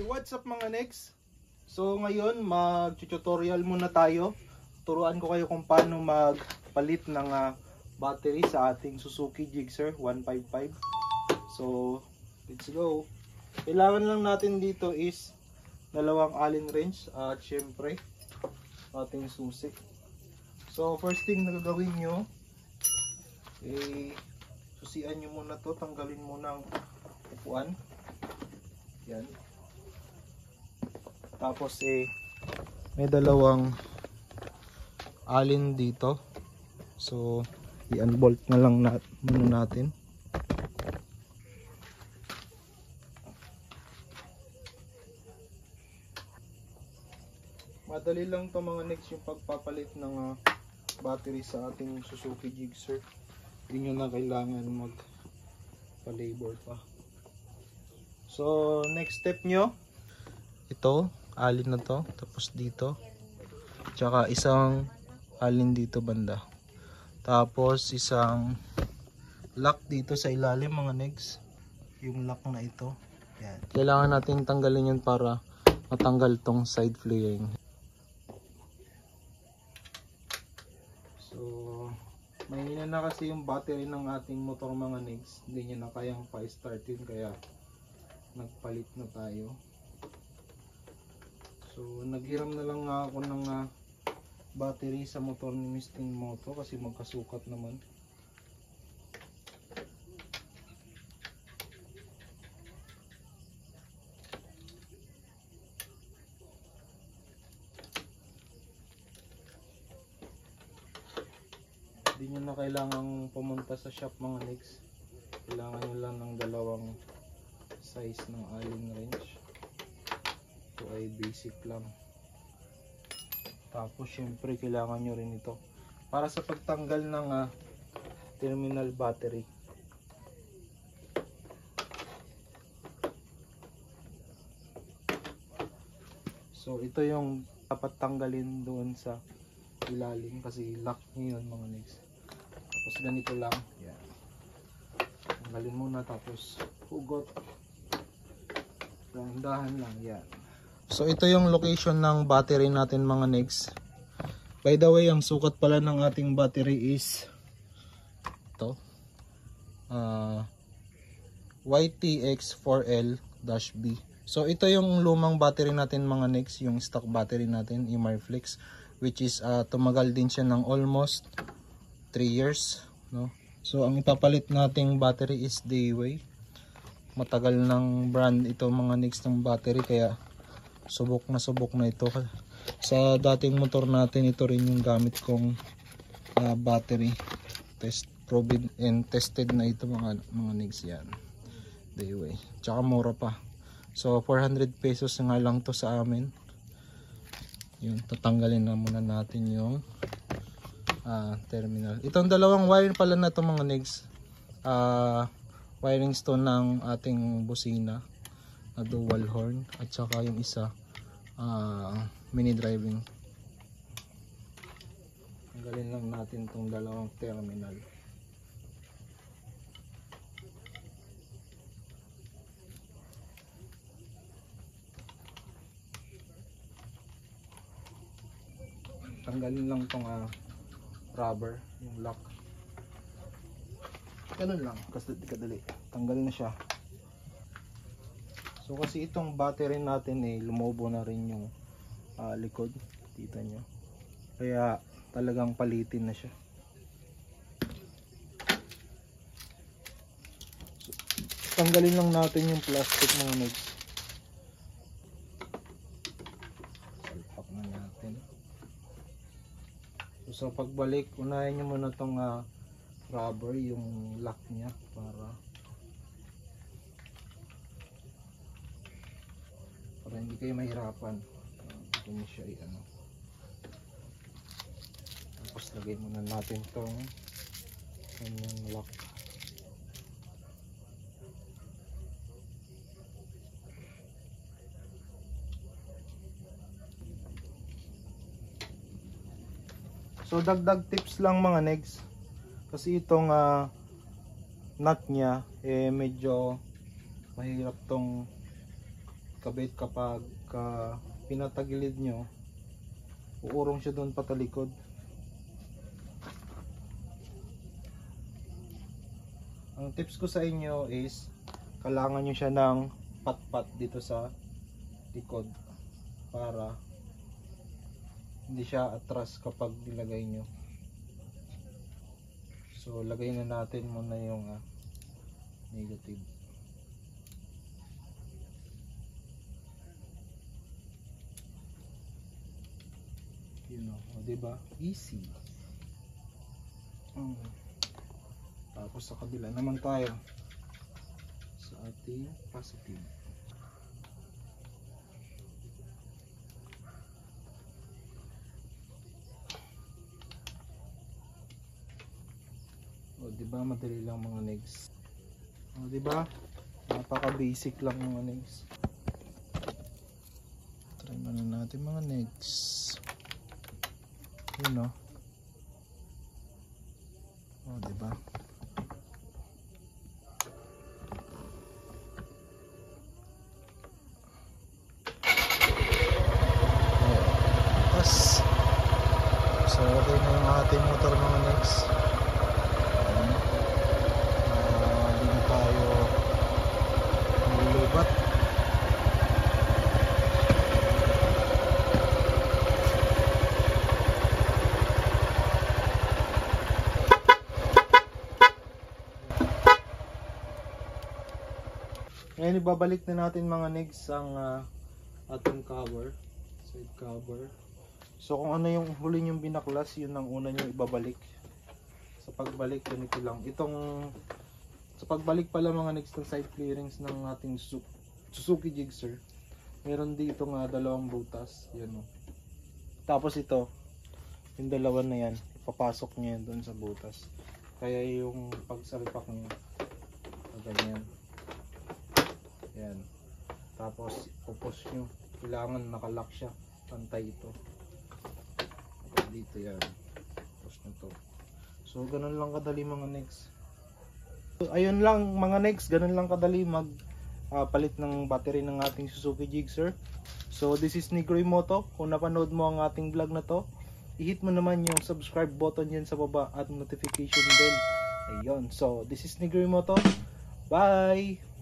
What's up mga next? So ngayon mag-tutorial muna tayo. Turuan ko kayo kung paano magpalit ng battery sa ating Suzuki Gixxer 155. So let's go. Kailangan lang natin dito is dalawang Allen wrench at syempre ating susi. So first thing na gagawin nyo, susian nyo muna to, tanggalin muna ang upuan. Yan. Tapos may dalawang alin dito. So i-unbolt na lang muna natin. Madali lang to mga next yung pagpapalit ng battery sa ating Suzuki Gixxer. Hindi nyo na kailangan magpa-labor pa. So next step nyo, ito, alin na to, tapos dito, tsaka isang alin dito banda, tapos isang lock dito sa ilalim mga negs, yung lock na ito. Yan. Kailangan natin tanggalin yun para matanggal tong side flaring. So mahina na kasi yung battery ng ating motor mga negs, hindi niya na kayang pa-startin kaya nagpalit na tayo. So naghiram na lang ako ng battery sa motor ni Mr. Moto kasi magkasukat naman. Hindi nyo na kailangang pumunta sa shop mga next. Kailangan nyo lang ng dalawang size ng Allen wrench. Ito ay basic lang. Tapos syempre kailangan nyo rin ito para sa pagtanggal ng terminal battery. So ito yung dapat tanggalin doon sa ilalim kasi lock nyo yun mga next. Tapos ganito lang. Yan. Tanggalin muna tapos hugot. Dahan lang yan. So ito yung location ng battery natin mga negs. By the way, ang sukat pala ng ating battery is ito, YTX4L-B. So ito yung lumang battery natin mga negs, yung stock battery natin, Emarflex, which is tumagal din siya ng almost 3 years, no? So ang ipapalit nating battery is Daewoo. Matagal ng brand ito mga next ng battery kaya subok na ito. Sa dating motor natin ito rin yung gamit kong battery. Proven and tested na ito mga next yan. Daewoo. Tsaka mura pa. So 400 pesos nga lang to sa amin. Yun, tatanggalin na muna natin yung terminal. Itong dalawang wire pala na ito mga next. Wiring stone ng ating busina na dual horn at saka yung isa mini driving. Tanggalin lang natin itong dalawang terminal. Tanggalin lang itong rubber, yung lock. Ganun lang, kasi kadali. Tanggalin na siya. So kasi itong battery natin lumobo na rin yung likod. Kita nyo. Kaya talagang palitin na siya. So, tanggalin lang natin yung plastic mga negs. Salpak na natin. So sa pagbalik, unahin nyo muna itong rubber, yung lock niya para hindi kayo mahirapan. Ito niya siya tapos lagay muna natin itong kanyang lock. So dagdag tips lang mga negs. Kasi itong nut niya medyo mahirap tong kabit kapag pinatagilid nyo, uurong siya doon patalikod. Ang tips ko sa inyo is kailangan nyo siya ng pat-pat dito sa likod para hindi siya atras kapag nilagay nyo. So lagay na natin muna yung negative. You know, diba? Easy. Tapos sa kabila naman tayo sa ating positive. O diba, madali lang mga negs. O diba, napaka basic lang mga negs. Try muna natin mga negs. Yun o. O diba. So okay na yung ating motor mga negs. Hindi na tayo nilulubat. Ngayon ibabalik na natin mga negs ang ating cover, side cover. So kung ano yung huli yung binaklas, yun ang una nyo ibabalik. Sa pagbalik, ganito lang. Sa pagbalik pala mga next ng side clearings ng ating Suzuki Gixxer, meron dito nga dalawang butas. Yan o. Tapos ito, yung dalawa na yan, papasok nyo yan doon sa butas. Kaya yung pagsalpak nyo, ganyan. Yan. Tapos, pupus nyo. Kailangan nakalock siya. Pantay ito. Dito yan. Tapos na to. So ganun lang kadali mga next. So, ayun lang mga next, ganun lang kadali mag palit ng battery ng ating Suzuki Gixxer. So this is Negroy Moto. Kung napanood mo ang ating vlog na to, i-hit mo naman yung subscribe button yan sa baba at notification bell. Ayun. So this is Negroy Moto. Bye!